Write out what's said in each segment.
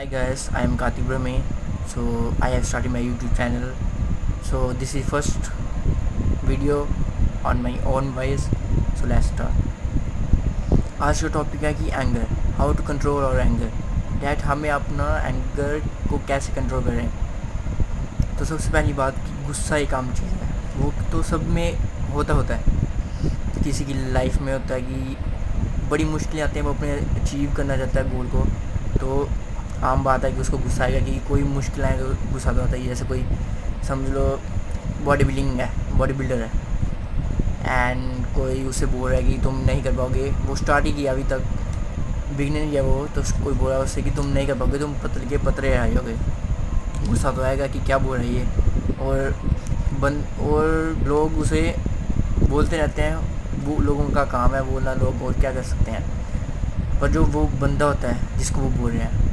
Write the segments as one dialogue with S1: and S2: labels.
S1: Hi guys, I am Kartik Brahme. So I have started my YouTube channel. So this is first video on my own voice. So let's start. आज का topic है कि anger, how to control और anger, that हमें अपना anger को कैसे control करें। तो सबसे पहली बात कि गुस्सा एक आम चीज़ है, वो तो सब में होता है। तो किसी की लाइफ में होता है कि बड़ी मुश्किलें आती हैं, वो अपने अचीव करना चाहता है गोल को, तो आम बात है कि उसको गुस्सा आएगा कि कोई मुश्किल आए तो गुस्सा तो आता ही। जैसे कोई समझ लो बॉडी बिल्डर है एंड कोई उससे बोल रहा है कि तुम नहीं कर पाओगे, वो स्टार्ट ही किया, अभी तक बिगनर किया वो, तो कोई बोल रहा है उससे कि तुम नहीं कर पाओगे, तुम पतले के पतरे रह जाओगे। गुस्सा तो आएगा कि क्या बोल रही है। और लोग उसे बोलते रहते हैं, वो लोगों का काम है बोलना, लोग और क्या कर सकते हैं। पर जो वो बंदा होता है जिसको वो बोल रहे हैं,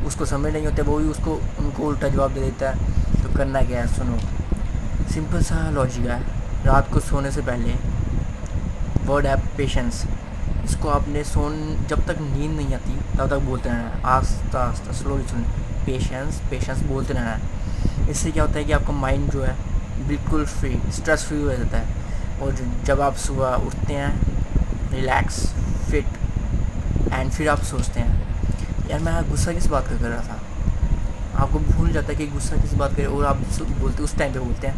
S1: उसको समझ नहीं होता, वो भी उनको उल्टा जवाब दे देता है। तो करना क्या है, सुनो, सिंपल सा लॉजिक है। रात को सोने से पहले वर्ड है पेशेंस, इसको आपने जब तक नींद नहीं आती तब तक बोलते रहना है, आस्ता आस्ता स्लोली सुन, पेशेंस बोलते रहना है। इससे क्या होता है कि आपका माइंड जो है बिल्कुल स्ट्रेस फ्री हो जाता है। और जब आप सुबह उठते हैं रिलैक्स फिट एंड फिर आप सोचते हैं यार मैं गुस्सा किस बात का कर रहा था, आपको भूल जाता है कि गुस्सा किस बात करे, और आप बोलते उस टाइम पे बोलते हैं।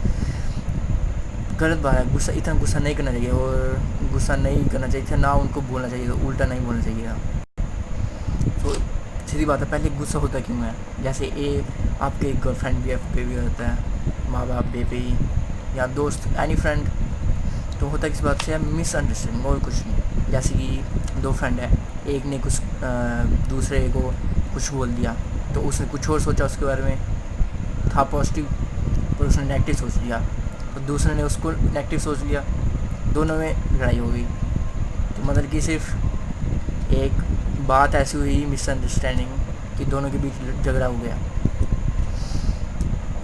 S1: गलत बात है, इतना गुस्सा नहीं करना चाहिए, और गुस्सा नहीं करना चाहिए था ना, उनको बोलना चाहिए, तो उल्टा नहीं बोलना चाहिए था। तो सीधी बात है, पहले गुस्सा होता क्यों है। जैसे आपके गर्लफ्रेंड पे भी होता है, माँ बाप पे या दोस्त एनी फ्रेंड, तो होता किस बात से है, मिसअंडरस्टैंडिंग और कुछ नहीं। जैसे कि दो फ्रेंड है, एक ने कुछ दूसरे को कुछ बोल दिया, तो उसने कुछ और सोचा उसके बारे में, था पॉजिटिव, पर उसने नेगेटिव सोच लिया, और दूसरे ने उसको नेगेटिव सोच लिया, दोनों में लड़ाई हो गई। तो मतलब कि सिर्फ एक बात ऐसी हुई मिसअंडरस्टैंडिंग कि दोनों के बीच झगड़ा हो गया।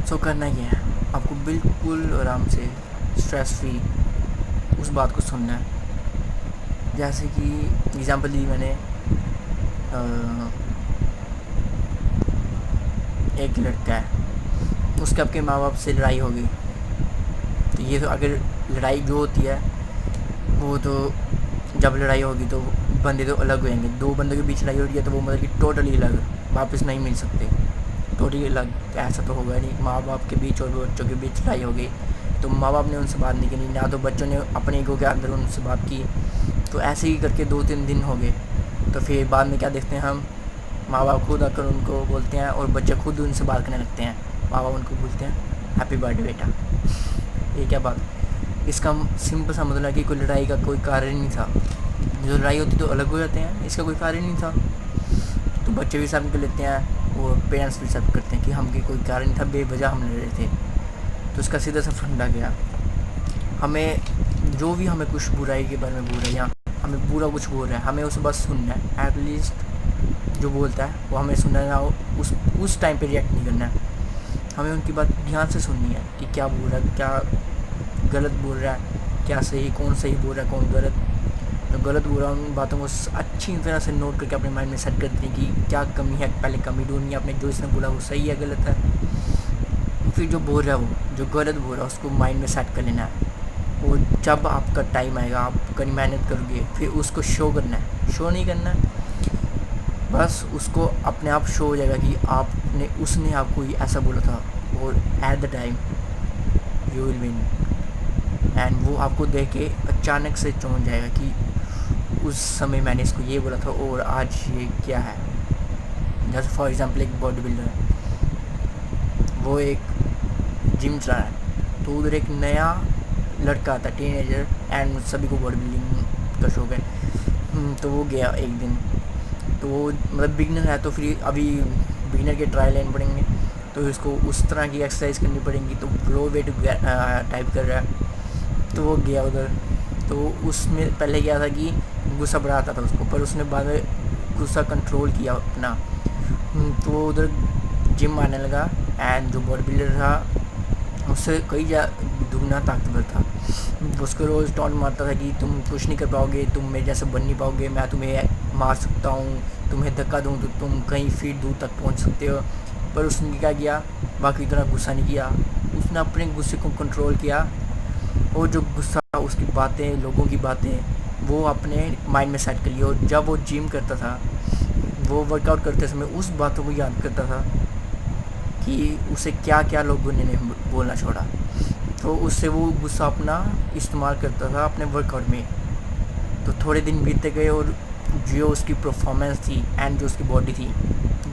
S1: सो करना क्या है, आपको बिल्कुल आराम से स्ट्रेस फ्री उस बात को सुनना है। जैसे कि एग्ज़ाम्पल दी मैंने, एक लड़का है, उसके आपके माँ बाप से लड़ाई हो गई। तो ये तो अगर लड़ाई जो होती है वो तो जब लड़ाई होगी तो बंदे तो अलग हो जाएंगे। दो बंदों के बीच लड़ाई हो रही है तो वो मतलब कि टोटली अलग, वापस नहीं मिल सकते, टोटली अलग। ऐसा तो होगा नहीं, माँ बाप के बीच और बच्चों के बीच लड़ाई हो गई तो माँ बाप ने उनसे बात नहीं की, ना तो बच्चों ने अपने ईगो के अंदर उनसे बात की। तो ऐसे ही करके 2-3 दिन हो गए। तो फिर बाद में क्या देखते हैं हम, माँ बाप खुद आकर उनको बोलते हैं और बच्चे खुद उनसे बात करने लगते हैं। माँ बाप उनको बोलते हैं हैप्पी बर्थडे बेटा। ये क्या बात, इसका सिंपल सा मतलब है कि कोई लड़ाई का कोई कारण नहीं था। जो लड़ाई होती तो अलग हो जाते हैं, इसका कोई कारण नहीं था। तो बच्चे भी सब कर लेते हैं और पेरेंट्स भी सब करते हैं कि हम कोई कारण नहीं था, बेवजह हम लड़ रहे थे। तो इसका सीधा सा फंडा गया, हमें जो भी हमें कुछ बुराई के बारे में बोल रहा है या हमें बुरा कुछ बोल रहा है, हमें उसे बस सुनना है। एटलीस्ट जो बोलता है वो हमें सुनना है, उस टाइम पे रिएक्ट नहीं करना है। हमें उनकी बात ध्यान से सुननी है कि क्या बोल रहा है, क्या गलत बोल रहा है, क्या सही, कौन सही बोल रहा है, कौन गलत। तो गलत बोल रहा है उन बातों को अच्छी तरह से नोट करके अपने माइंड में सेट कर दें कि क्या कमी है, पहले कमी ढूंढनी है अपने, जो इसने बोला वो सही है गलत है। फिर जो बोल रहा है वो जो गलत बोल रहा है उसको माइंड में सेट कर लेना है। और जब आपका टाइम आएगा, आप कहीं मेहनत करोगे, फिर उसको शो करना है, शो नहीं करना है, बस उसको अपने आप शो हो जाएगा कि उसने आपको ऐसा बोला था, और at the time you will win. And वो आपको देख के अचानक से चौंक जाएगा कि उस समय मैंने इसको ये बोला था और आज ये क्या है। जैसे फॉर एग्जांपल एक बॉडी बिल्डर है, वो एक जिम चला रहा है, तो उधर एक नया लड़का आता है, टीनेजर, एंड सभी को बॉडी बिल्डिंग का शौक है। तो वो गया एक दिन, तो वो मतलब बिगनर है, तो फिर अभी बिगनर के ट्रायल लेने पड़ेंगे, तो इसको उस तरह की एक्सरसाइज करनी पड़ेंगी। तो लो वेट टाइप कर रहा है, तो वो गया उधर। तो उसमें पहले क्या था कि गुस्सा बढ़ा आता था उसको, पर उसने बाद में गुस्सा कंट्रोल किया अपना। तो वो उधर जिम मारने लगा, एंड जो बॉडी बिल्डर था उससे कई दुगना ताकतवर था। उसको रोज़ टॉन्ट मारता था कि तुम कुछ नहीं कर पाओगे, तुम मेरे जैसे बन नहीं पाओगे, मैं तुम्हें मार सकता हूँ, तुम्हें धक्का दूँ तो तुम कहीं फीट दूर तक पहुंच सकते हो। पर उसने क्या किया, बाकी इतना गुस्सा नहीं किया, उसने अपने गुस्से को कंट्रोल किया। और जो गुस्सा, उसकी बातें, लोगों की बातें, वो अपने माइंड में सेट कर लिया। और जब वो जिम करता था, वो वर्कआउट करते समय उस बातों को याद करता था कि उसे क्या क्या लोगों ने बोलना छोड़ा। तो उससे वो गुस्सा अपना इस्तेमाल करता था अपने वर्कआउट में। तो थोड़े दिन बीतते गए और जो उसकी परफॉर्मेंस थी एंड जो उसकी बॉडी थी,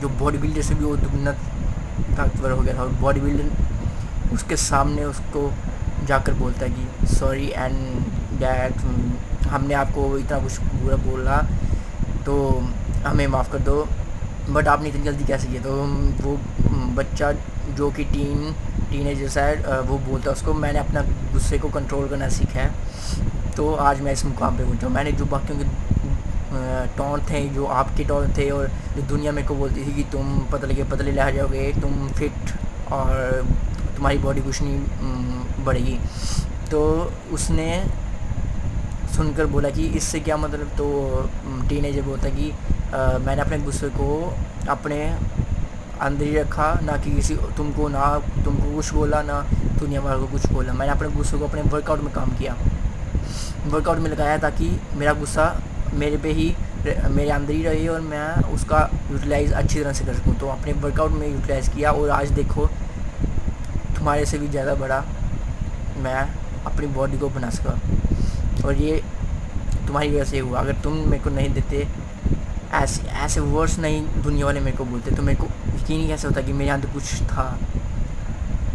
S1: जो बॉडी बिल्डर से भी वो दुगना ताकतवर हो गया था। और बॉडी बिल्डर उसके सामने उसको जाकर बोलता है कि सॉरी एंड डैड, हमने आपको इतना कुछ बुरा बोला तो हमें माफ़ कर दो, बट आपने इतनी जल्दी कैसे किया। तो वो बच्चा जो कि टीनेजर है, वो बोलता है उसको, मैंने अपना गुस्से को कंट्रोल करना सीखा है, तो आज मैं इस मुकाम पे पहुंचा। मैंने जो बाकियों के टॉन्ट थे, जो आपके टॉन्ट थे, और जो दुनिया मेरे को बोलती थी कि तुम पतले रह जाओगे, तुम फिट और तुम्हारी बॉडी कुछ नहीं बढ़ेगी, तो उसने सुनकर बोला कि इससे क्या मतलब। तो टीनेजर बोलता कि मैंने अपने गुस्से को अपने अंदर ही रखा, ना कि तुमको कुछ बोला, ना दुनिया वालों को कुछ बोला। मैंने अपने गुस्से को अपने वर्कआउट में काम किया, वर्कआउट में लगाया, ताकि मेरा गुस्सा मेरे अंदर ही रहे और मैं उसका यूटिलाइज़ अच्छी तरह से कर सकूँ। तो अपने वर्कआउट में यूटिलाइज़ किया और आज देखो तुम्हारे से भी ज़्यादा बड़ा मैं अपनी बॉडी को बना सका। और ये तुम्हारी वजह से हुआ। अगर तुम मेरे को नहीं देते, ऐसे वर्ड्स नहीं दुनिया वाले मेरे को बोलते, तो मेरे को यकीन ही कैसे होता कि मेरे अंदर कुछ था।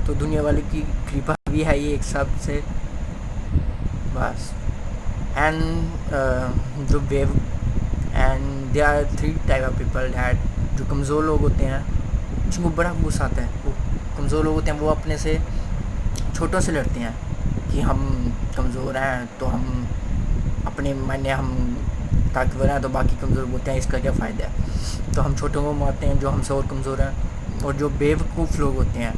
S1: तो दुनिया वाले की कृपा भी है ये एक सब से, बस। एंड जो wave and they are 3 type of people that, जो कमज़ोर लोग होते हैं जिनको बड़ा गुस्सा आता है। वो कमज़ोर लोग होते हैं, वो अपने से छोटों से लड़ते हैं कि हम कमज़ोर हैं, तो हम अपने मायने हम ताकतवर हैं, तो बाकी कमज़ोर बोलते हैं इसका क्या फ़ायदा है। तो हम छोटों को मारते हैं जो हमसे और कमज़ोर हैं। और जो बेवकूफ़ लोग होते हैं,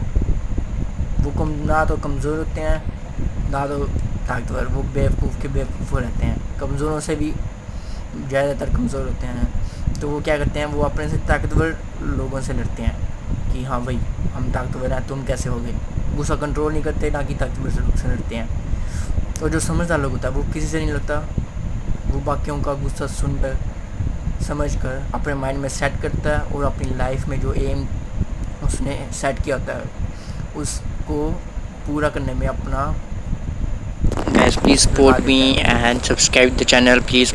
S1: वो ना तो कमज़ोर होते हैं ना तो ताकतवर, वो बेवकूफ़ रहते हैं। कमज़ोरों से भी ज़्यादातर कमज़ोर होते हैं। तो वो क्या करते हैं, वो अपने से ताकतवर लोगों से लड़ते हैं कि हाँ भाई हम ताकतवर हैं, तुम कैसे हो गए। गुस्सा कंट्रोल नहीं करते, ना कि ताकतवर से लड़ते हैं। और जो समझदार लोग होता है वो किसी से नहीं लड़ता, वो बाकियों का गुस्सा सुनकर, समझकर अपने माइंड में सेट करता है और अपनी लाइफ में जो एम उसने सेट किया होता है उसको पूरा करने में अपना
S2: Guys, please
S1: लगा
S2: support
S1: देता
S2: me
S1: है।
S2: and subscribe the channel, please.